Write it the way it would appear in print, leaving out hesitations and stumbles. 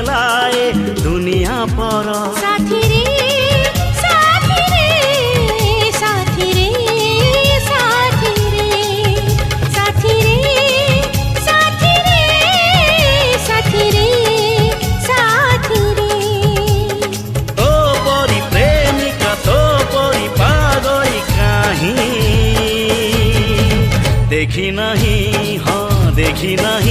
खेलाए दुनिया पर साथी रे साथी रे साथी रे साथी रे साथी रे साथी रे साथी रे साथी रे तो परी प्रेमिका तो परी पागल कहीं देखी नहीं हाँ देखी नहीं